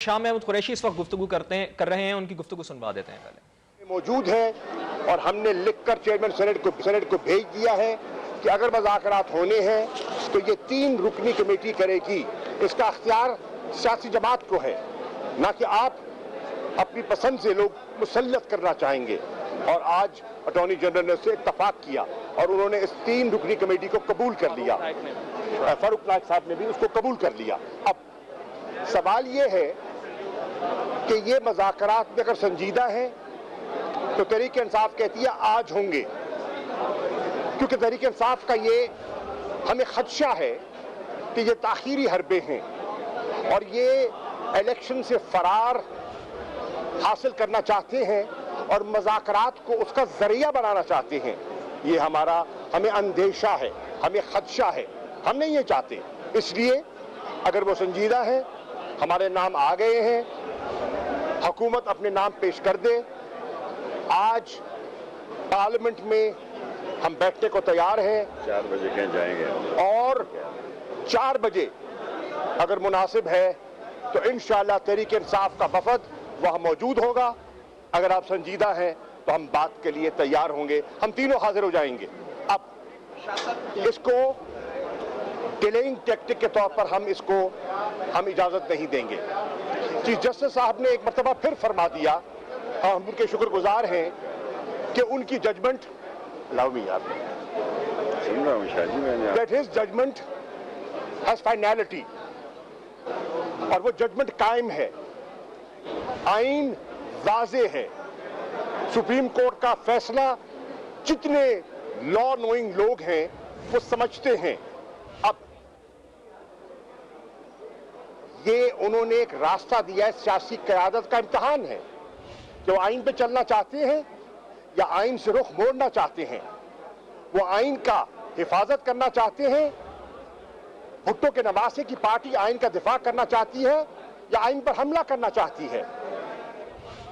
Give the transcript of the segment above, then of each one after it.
शाह महमूद कुरैशी इस वक्त गुफ्तगू कर रहे हैं, उनकी गुफ्तगू सुनवा देते हैं। पहले मौजूद है और हमने लिखकर चेयरमैन सेनेट को भेज दिया है कि अगर मुज़ाकरात होने हैं तो ये 3 रुकनी कमेटी करेगी। इसका अख्तियार सियासी जमात को है, ना कि आप अपनी पसंद से लोग मुसल्लत करना चाहेंगे। और आज अटॉर्नी जनरल ने उससे इत्तफाक किया और उन्होंने इस 3 रुकनी कमेटी को कबूल कर लिया। फारूक नाइक साहब ने भी उसको कबूल कर लिया। अब सवाल ये है कि ये मुज़ाकरात में अगर संजीदा है तो तहरीक इंसाफ कहती है आज होंगे, क्योंकि तहरीक इंसाफ का ये हमें खदशा है कि ये ताखीरी हरबे हैं और ये इलेक्शन से फरार हासिल करना चाहते हैं और मुज़ाकरात को उसका जरिया बनाना चाहते हैं। ये हमें अंदेशा है, हमें खदशा है, हम नहीं ये चाहते। इसलिए अगर वो संजीदा है, हमारे नाम आ गए हैं, हुकूमत अपने नाम पेश कर दे। आज पार्लियामेंट में हम बैठने को तैयार हैं। 4 बजे कहीं जाएंगे और 4 बजे अगर मुनासिब है तो इंशाअल्लाह तहरीक इंसाफ का वफद वहां मौजूद होगा। अगर आप संजीदा हैं तो हम बात के लिए तैयार होंगे, हम तीनों हाजिर हो जाएंगे। अब इसको डिलेइंग टैक्टिक के तौर पर हम इजाजत नहीं देंगे। चीफ जस्टिस साहब ने एक मरतबा फिर फरमा दिया, हम उनके शुक्रगुजार हैं कि उनकी judgement that his judgement has finality, और वो जजमेंट कायम है, आइन वाज़े है। सुप्रीम कोर्ट का फैसला जितने लॉ नोइंग लोग हैं वो समझते हैं। अब ये उन्होंने एक रास्ता दिया है, सियासी क़यादत का इम्तिहान है कि वो आइन पे चलना चाहते हैं या आइन से रुख मोड़ना चाहते हैं। वो आइन का हिफाजत करना चाहते हैं, भुट्टो के नवासे की पार्टी आइन का दिफा करना चाहती है या आइन पर हमला करना चाहती है।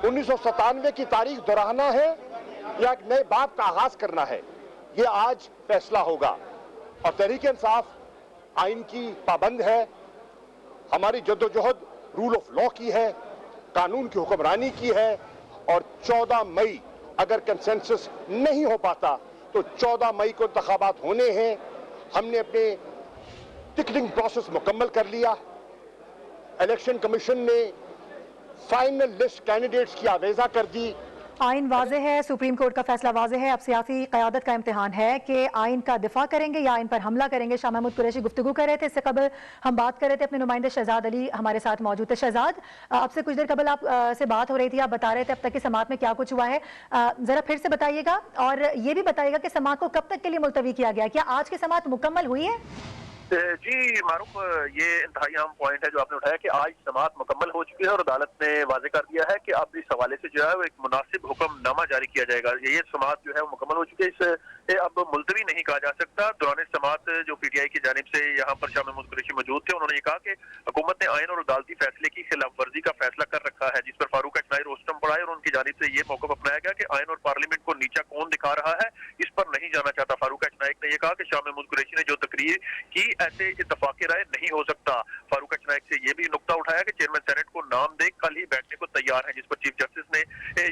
1997 की तारीख दोहराना है या एक नए बाब का आगाज करना है, ये आज फैसला होगा। और तहरीक इंसाफ आइन की पाबंद है, हमारी जद्दोजहद रूल ऑफ लॉ की है, कानून की हुक्मरानी की है। और 14 मई अगर कंसेंसस नहीं हो पाता तो 14 मई को इंतखाबात होने हैं। हमने अपने टिकटिंग प्रोसेस मुकम्मल कर लिया। इलेक्शन कमीशन ने फाइनल लिस्ट कैंडिडेट्स की आवेजा कर दी। आइन वाज़े है, सुप्रीम कोर्ट का फैसला वाज़े है। अब सियासी क़यादत का इम्तिहान है कि आइन का दिफा करेंगे या आइन पर हमला करेंगे। शाह महमूद कुरैशी गुफ्तगू कर रहे थे, इससे कबल हम बात कर रहे थे, अपने नुमाइंदे शहजाद अली हमारे साथ मौजूद थे। शहजाद, आपसे कुछ देर कबल आप से बात हो रही थी, आप बता रहे थे अब तक की समाअत में क्या कुछ हुआ है, ज़रा फिर से बताइएगा और ये भी बताइएगा कि समाअत को कब तक के लिए मुलतवी किया गया, क्या आज की समाअत मुकम्मल हुई है? जी मारूफ, ये इंतहाई अहम पॉइंट है जो आपने उठाया कि आज समाअत मुकम्मल हो चुकी है और अदालत ने वाजे कर दिया है कि अब इस हवाले से जो है वो एक मुनासिब हुक्मनामा जारी किया जाएगा। ये समाअत जो है वो मुकम्मल हो चुकी है, इसे अब मुलतवी नहीं कहा जा सकता। दौरान समाअत जो पीटीआई की जानिब से यहाँ पर शाह महमूद कुरैशी मौजूद थे, उन्होंने ये कहा कि हुकूमत ने आइन और अदालती फैसले की खिलाफ वर्जी का फैसला कर रखा है, जिस पर फारूक अचनाई रोस्टम पड़ा है और उनकी जानिब से ये मौक़िफ़ अपनाया गया कि आइन और पार्लियामेंट को नीचा कौन दिखा रहा है, इस पर नहीं जाना चाहता। फारूक अचनाई ने यह कहा कि शाह महमूद कुरैशी ने जो तकरीर की ऐसे इत्तफाक राय नहीं हो सकता। फारूक अचनाई से यह भी नुक्ता उठाया कि चेयरमैन सेनेट को नाम दे कल ही बैठने को तैयार है, जिस पर चीफ जस्टिस ने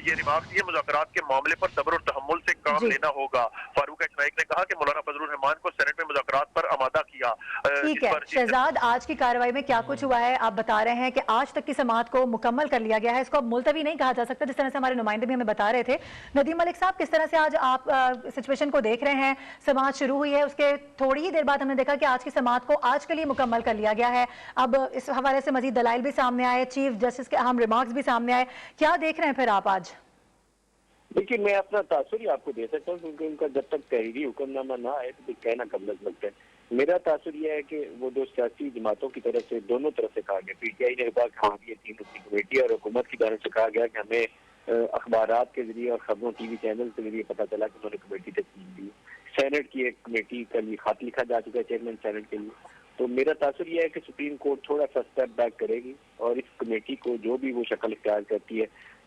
ये रिमार्क दिए, मुज़ाकरात के मामले पर सब्र और तहम्मुल से काम लेना होगा। फारूक अचनाई ने कहा कि मौलाना फजलुर रहमान को सेनेट में मुज़ाकरात पर आमादा किया। ठीक है शहजाद, आज की कार्रवाई में क्या कुछ हुआ है? आप बता रहे हैं कि आज तक की समाअत को मुकम्मल कर लिया गया है, इसको अब मुलतवी नहीं कहा जा सकता, जिस तरह से हमारे नुमाइंदे भी हमें बता रहे थे। नदीम मलिक साहब, किस तरह से आज आप सिचुएशन को देख रहे हैं? समाअत शुरू हुई है, उसके थोड़ी ही देर बाद हमने देखा कि आज की समाअत को आज के लिए मुकम्मल कर लिया गया है। अब इस हवाले से मजीद दलाइल भी सामने आए, चीफ जस्टिस के अहम रिमार्क्स भी सामने आए, क्या देख रहे हैं फिर आप आज? देखिए, मैं अपना तासुर ही आपको दे सकता हूँ, क्योंकि उनका जब तक तहरीरी हुक्मनामा ना आए तो कहना कम लग सकता है। मेरा तासुर यह है कि वो दो सियासी जमातों की तरफ से, दोनों तरफ से कहा गया, पीटीआई ने कहा कि हमारी 3 रुकनी कमेटी और हुकूमत की तरफ से कहा गया कि हमें अखबारात के जरिए और खबरों टीवी चैनल के जरिए पता चला कि उन्होंने कमेटी तस्लीम दी। सेनेट की एक कमेटी का लिए खत लिखा जा चुका है चेयरमैन सेनेट के लिए। तो मेरा तासुर यह है कि सुप्रीम कोर्ट थोड़ा सा स्टेप बैक करेगी और इस कमेटी को जो भी वो शक्ल इख्तियार करती है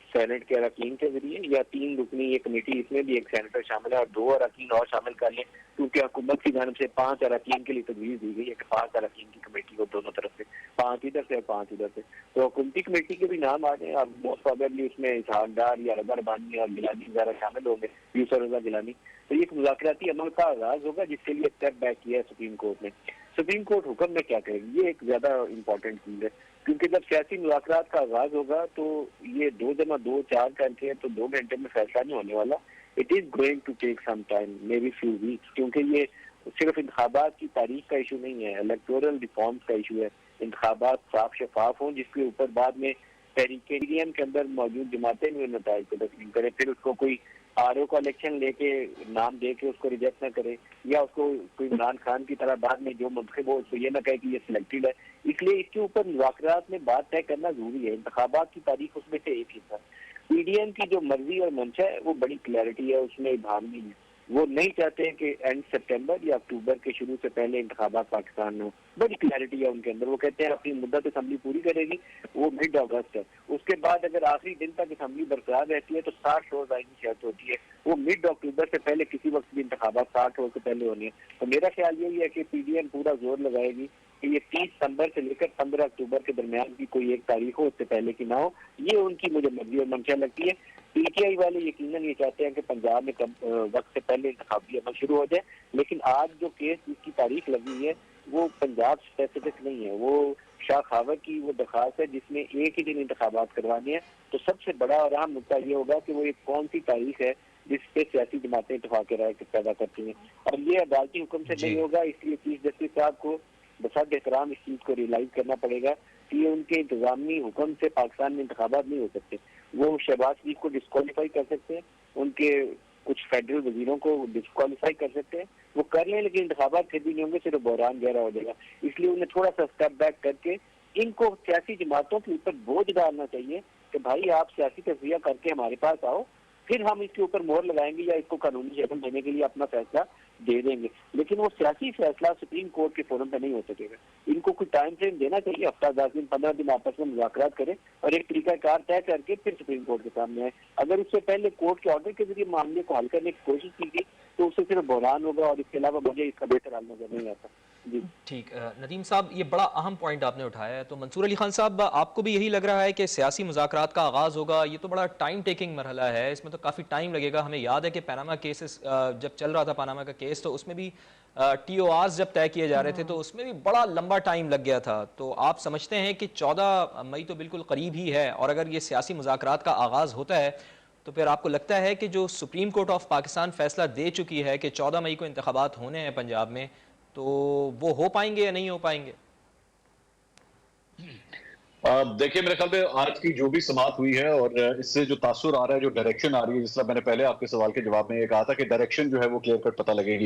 सेनेट के अरकान के जरिए, या 3 रुकनी ये कमेटी, इसमें भी एक सेनेटर शामिल है और 2 अरकान और शामिल कर लें, क्योंकि हुकूमत की जानिब से 5 अरकान के लिए तजवीज़ दी गई है कि 5 अरकान की कमेटी को दोनों तरफ से, 5 इधर से और 5 इधर से। तो हुकूमती कमेटी के भी नाम आ गए, अब मोस्ट प्रोबेबली उसमें इसहाक डार या रज़ा रबानी और गिलानी वगैरह शामिल होंगे, यूसुफ रज़ा गिलानी। तो ये एक मुज़ाकराती अमल का आगाज होगा, जिसके लिए स्टेप बैक किया है सुप्रीम कोर्ट ने। सुप्रीम कोर्ट हुक्म में क्या करेगी, ये एक ज्यादा इंपॉर्टेंट चीज है, क्योंकि जब सियासी मुज़ाकरात का आगाज होगा तो ये 2 जमा 2 4 करके तो 2 घंटे में फैसला नहीं होने वाला। It is going to take some time, maybe few weeks, क्योंकि ये सिर्फ इंतखाबात की तारीख का इशू नहीं है, इलेक्टोरल रिफॉर्म्स का इशू है। इंतखाबात साफ शफाफ हों, जिसके ऊपर बाद में तहरीक के अंदर मौजूद जमातें भी नताइज को तस्लीम करें, फिर उसको कोई आरओ का इलेक्शन लेके नाम दे के उसको रिजेक्ट ना करे, या उसको कोई इमरान खान की तरह बाद में जो मुंतखब हो उसको ये ना कहे कि ये सिलेक्टेड है। इसलिए इसके ऊपर मुज़ाकरात में बात तय करना जरूरी है। इंतखाबात की तारीख उसमें से एक हिस्सा। पीडीएम की जो मर्जी और मंशा है वो बड़ी क्लैरिटी है, उसमें इबाम नहीं है। वो नहीं चाहते हैं कि एंड सितंबर या अक्टूबर के शुरू से पहले इंतखाबात पाकिस्तान में हो, बड़ी क्लैरिटी है उनके अंदर। वो कहते हैं अपनी मुद्दत असेंबली पूरी करेगी, वो मिड अगस्त है, उसके बाद अगर आखिरी दिन तक असेंबली बरकरार रहती है तो 60 रोज आएगी शर्त होती है, वो मिड अक्टूबर से पहले किसी वक्त भी इंतखाबात 60 रोज से पहले होनी है। तो मेरा ख्याल यही है कि पीडीएम पूरा जोर लगाएगी कि ये 30 सितंबर से लेकर 15 अक्टूबर के दरमियान की कोई एक तारीख हो, उससे पहले की ना हो। ये उनकी मुझे मर्जी और मंशा लगती है। पीटीआई वाले यकीनन ये चाहते हैं कि पंजाब में वक्त से पहले इंतखाबी अमल शुरू हो जाए, लेकिन आज जो केस जिसकी तारीख लगी है वो पंजाब स्पेसिफिक नहीं है, वो शाह खावर की वो दरखास्त है जिसमें एक ही दिन इंतखाबात करवाने हैं। तो सबसे बड़ा और अहम मुद्दा ये होगा कि वो एक कौन सी तारीख है जिस पे सियासी जमातें इत्तेफाक राय पैदा करती हैं, और ये अदालती हुक्म से नहीं होगा। इसलिए चीफ जस्टिस साहब को बसद एहतराम इस चीज को रियलाइज करना पड़ेगा कि उनके इंतजामी हुक्म से पाकिस्तान में इंतखाबात नहीं हो सकते। वो शहबाज शरीफ को डिस्क्वालीफाई कर सकते हैं, उनके कुछ फेडरल वजीरों को डिस्क्वालीफाई कर सकते हैं, वो कर लें, लेकिन इंतखाबात फिर भी नहीं होंगे, सिर्फ बहरान गहरा हो जाएगा। इसलिए उन्हें थोड़ा सा स्टेप बैक करके इनको सियासी जमातों के ऊपर बोझ डालना चाहिए कि भाई आप सियासी तस्वीर करके हमारे पास आओ, फिर हम इसके ऊपर मोहर लगाएंगे या इसको कानूनी शक्ल देने के लिए अपना फैसला दे देंगे। लेकिन वो सियासी फैसला सुप्रीम कोर्ट के फोरम पे नहीं हो सकेगा। इनको कोई टाइम फ्रेम देना चाहिए, हफ्ता 10 दिन 15 दिन आपस में मुज़ाकरात करें और एक तरीकाकार तय करके फिर सुप्रीम कोर्ट के सामने आए। अगर उससे पहले कोर्ट के ऑर्डर के जरिए मामले को हल करने की कोशिश की गई तो उससे सिर्फ बहरान होगा, और इसके अलावा मुझे इसका बेहतर हल नजर नहीं आता। जी ठीक, नदीम साहब ये बड़ा अहम पॉइंट आपने उठाया है। तो मंसूर अली खान साहब, आपको भी यही लग रहा है कि सियासी मुज़ाकरात का आगाज़ होगा? ये तो बड़ा टाइम टेकिंग मरहला है, इसमें तो काफ़ी टाइम लगेगा। हमें याद है कि पनामा केसेस जब चल रहा था, पनामा का केस, तो उसमें भी TORs जब तय किए जा रहे थे तो उसमें भी बड़ा लंबा टाइम लग गया था। तो आप समझते हैं कि 14 मई तो बिल्कुल करीब ही है, और अगर ये सियासी मुज़ाकरात का आगाज़ होता है तो फिर आपको लगता है कि जो सुप्रीम कोर्ट ऑफ पाकिस्तान फैसला दे चुकी है कि 14 मई को इंतखाबात होने हैं पंजाब में, तो वो हो पाएंगे या नहीं हो पाएंगे? देखिए, मेरे ख्याल में आज की जो भी समाअत हुई है और इससे जो तासुर आ रहा है, जो डायरेक्शन आ रही है, जिस तरह मैंने पहले आपके सवाल के जवाब में ये कहा था कि डायरेक्शन जो है वो क्लियर कट पता लगेगी।